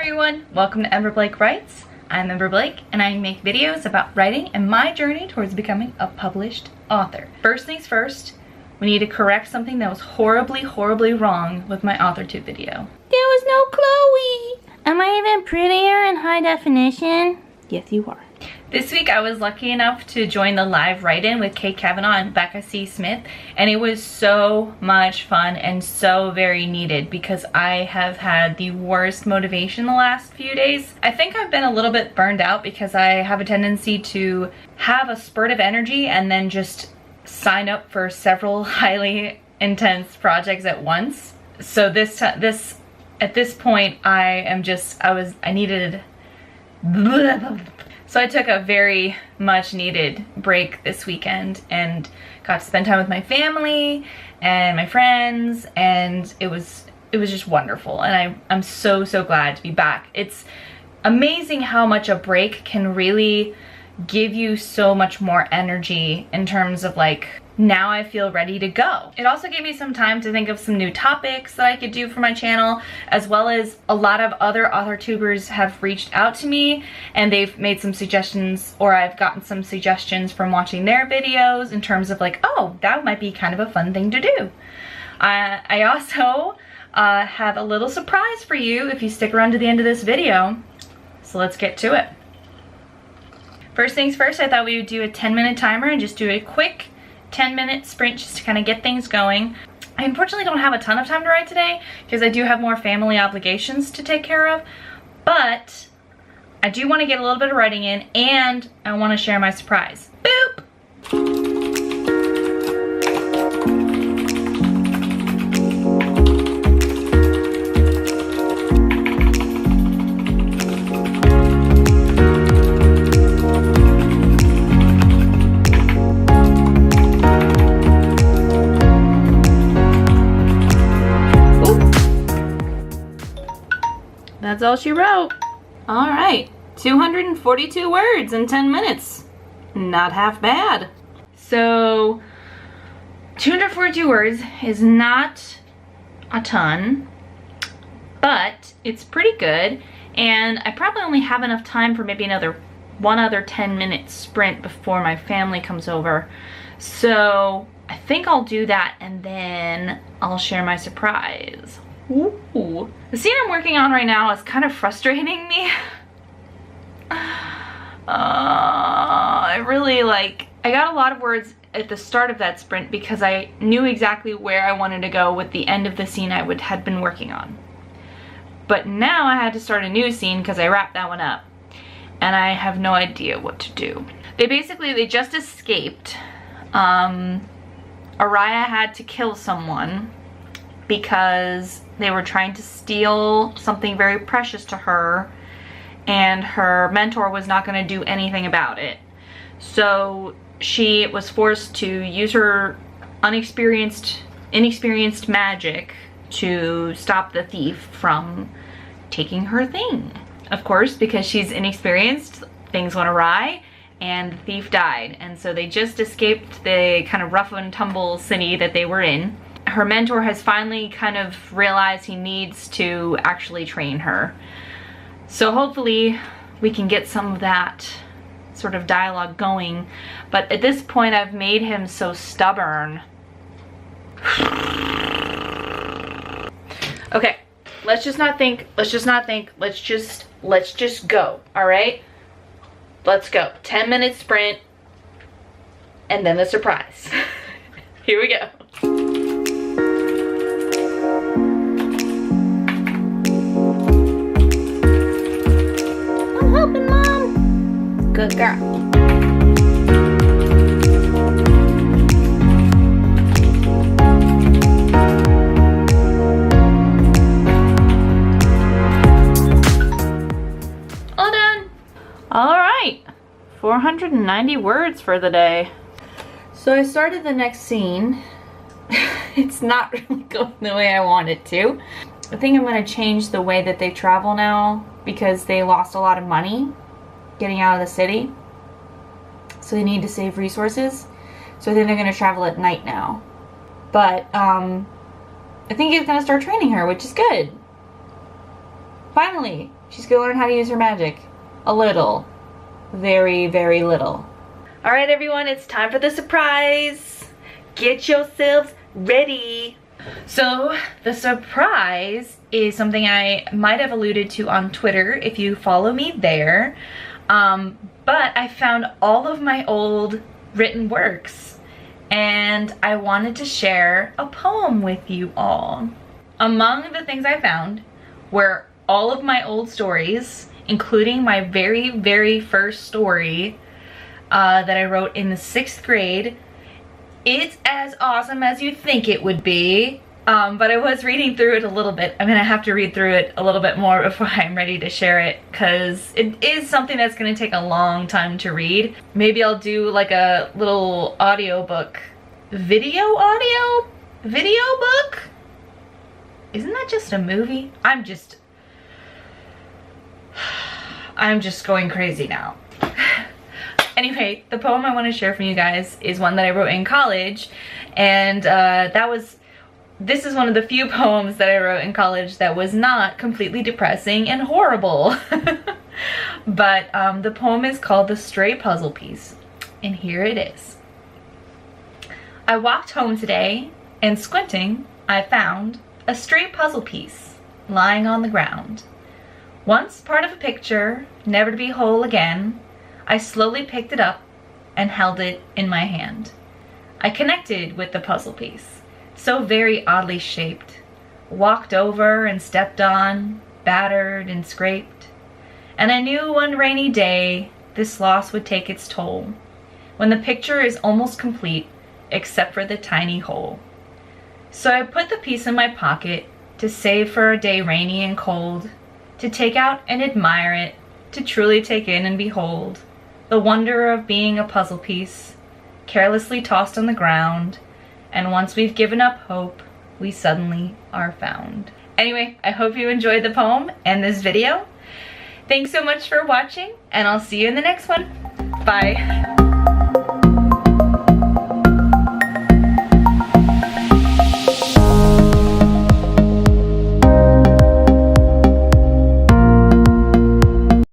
everyone, welcome to Ember Blake Writes. I'm Ember Blake and I make videos about writing and my journey towards becoming a published author. First things first, we need to correct something that was horribly wrong with my AuthorTube video. There was no Chloe! Am I even prettier in high definition? Yes, you are. This week I was lucky enough to join the live write-in with Kate Kavanaugh and Becca C. Smith, and it was so much fun and so very needed because I have had the worst motivation the last few days. I think I've been a little bit burned out because I have a tendency to have a spurt of energy and then just sign up for several highly intense projects at once. So at this point I needed So I took a very much needed break this weekend and got to spend time with my family and my friends, and it was just wonderful, and I'm so glad to be back. It's amazing how much a break can really give you so much more energy in terms of like, now I feel ready to go. It also gave me some time to think of some new topics that I could do for my channel, as well as a lot of other AuthorTubers have reached out to me and they've made some suggestions, or I've gotten some suggestions from watching their videos in terms of like, oh, that might be kind of a fun thing to do. I also have a little surprise for you if you stick around to the end of this video. So let's get to it. First things first, I thought we would do a 10-minute timer and just do a quick 10-minute sprint just to kind of get things going. I unfortunately don't have a ton of time to write today because I do have more family obligations to take care of, but I do want to get a little bit of writing in and I want to share my surprise. Boop! That's all she wrote. All right, 242 words in 10 minutes. Not half bad. So 242 words is not a ton, but it's pretty good. And I probably only have enough time for maybe one other 10-minute sprint before my family comes over. So I think I'll do that and then I'll share my surprise. Ooh. The scene I'm working on right now is kind of frustrating me. I got a lot of words at the start of that sprint because I knew exactly where I wanted to go with the end of the scene I had been working on. But now I had to start a new scene because I wrapped that one up. And I have no idea what to do. They just escaped. Araya had to kill someone because they were trying to steal something very precious to her, and her mentor was not going to do anything about it. So she was forced to use her inexperienced magic to stop the thief from taking her thing. Of course, because she's inexperienced, things went awry and the thief died. And so they just escaped the kind of rough and tumble city that they were in. Her mentor has finally kind of realized he needs to actually train her. So hopefully we can get some of that sort of dialogue going. But at this point I've made him so stubborn. Okay, let's just think. Let's just go, all right? Let's go. 10-minute sprint and then the surprise. Here we go. Helping, Mom. Good girl. All done. All right, 490 words for the day. So I started the next scene. It's not really going the way I want it to. I think I'm going to change the way that they travel now because they lost a lot of money getting out of the city. So they need to save resources. So I think they're going to travel at night now. But I think he's going to start training her, which is good. Finally, She's gonna learn how to use her magic. A little. Very, very little. Alright everyone, it's time for the surprise. Get yourselves ready. So the surprise is something I might have alluded to on Twitter if you follow me there. But I found all of my old written works and I wanted to share a poem with you all. Among the things I found were all of my old stories, including my very, very first story that I wrote in the 6th grade. It's as awesome as you think it would be, but I was reading through it a little bit. I'm gonna have to read through it a little bit more before I'm ready to share it, because it is something that's gonna take a long time to read. Maybe I'll do like a little audiobook. Video book? Isn't that just a movie? I'm just going crazy now. Anyway, the poem I want to share from you guys is one that I wrote in college, and this is one of the few poems that I wrote in college that was not completely depressing and horrible. But the poem is called The Stray Puzzle Piece, and here it is. I walked home today, and squinting, I found a stray puzzle piece lying on the ground. Once part of a picture, never to be whole again, I slowly picked it up and held it in my hand. I connected with the puzzle piece, so very oddly shaped, walked over and stepped on, battered and scraped. And I knew one rainy day this loss would take its toll, when the picture is almost complete except for the tiny hole. So I put the piece in my pocket to save for a day rainy and cold, to take out and admire it, to truly take in and behold the wonder of being a puzzle piece, carelessly tossed on the ground, and once we've given up hope, we suddenly are found. Anyway, I hope you enjoyed the poem and this video. Thanks so much for watching, and I'll see you in the next one. Bye.